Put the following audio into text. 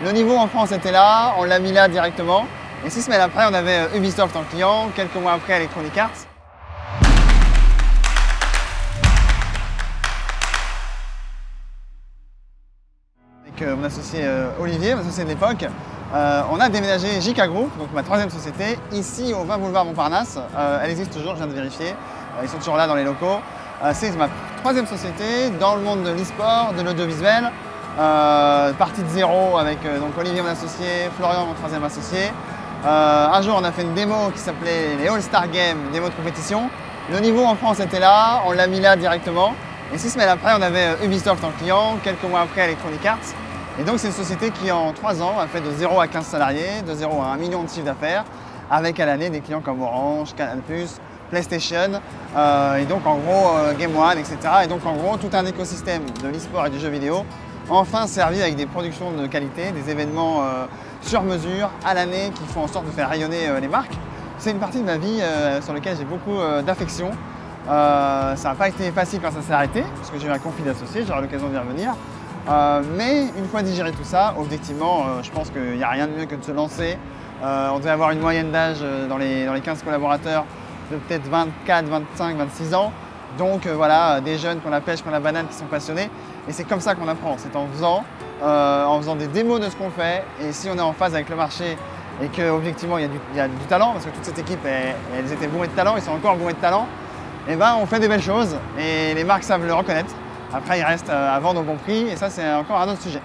Le niveau en France était là, on l'a mis là directement. Et 6 semaines après, on avait Ubisoft en client, quelques mois après Electronic Arts. Avec mon associé Olivier, mon associé de l'époque, on a déménagé JK Group, donc ma troisième société, ici au 20 boulevard Montparnasse. Elle existe toujours, je viens de vérifier. Ils sont toujours là dans les locaux. C'est ma troisième société dans le monde de l'e-sport, de l'audiovisuel. Partie de zéro avec donc Olivier mon associé, Florian mon troisième associé. Un jour on a fait une démo qui s'appelait les All-Star Games, démo de compétition. Le niveau en France était là, on l'a mis là directement. Et 6 semaines après on avait Ubisoft en client, quelques mois après Electronic Arts. Et donc c'est une société qui en 3 ans a fait de 0 à 15 salariés, de 0 à 1 million de chiffre d'affaires, avec à l'année des clients comme Orange, Canal+, PlayStation, et donc en gros Game One, etc. Et donc en gros tout un écosystème de l'e-sport et du jeu vidéo, enfin servi avec des productions de qualité, des événements sur mesure à l'année qui font en sorte de faire rayonner les marques. C'est une partie de ma vie sur laquelle j'ai beaucoup d'affection. Ça n'a pas été facile quand ça s'est arrêté, parce que j'ai eu un conflit d'associés, j'aurai l'occasion d'y revenir. Mais une fois digéré tout ça, objectivement, je pense qu'il n'y a rien de mieux que de se lancer. On devait avoir une moyenne d'âge dans les 15 collaborateurs de peut-être 24, 25, 26 ans. Donc voilà, des jeunes qui ont la pêche, qui ont la banane, qui sont passionnés. Et c'est comme ça qu'on apprend, c'est en faisant des démos de ce qu'on fait. Et si on est en phase avec le marché et qu'objectivement il y a du talent, parce que toute cette équipe, elles étaient bourrées de talent, ils sont encore bourrés de talent, et ben on fait des belles choses et les marques savent le reconnaître. Après, il reste à vendre au bon prix et ça, c'est encore un autre sujet.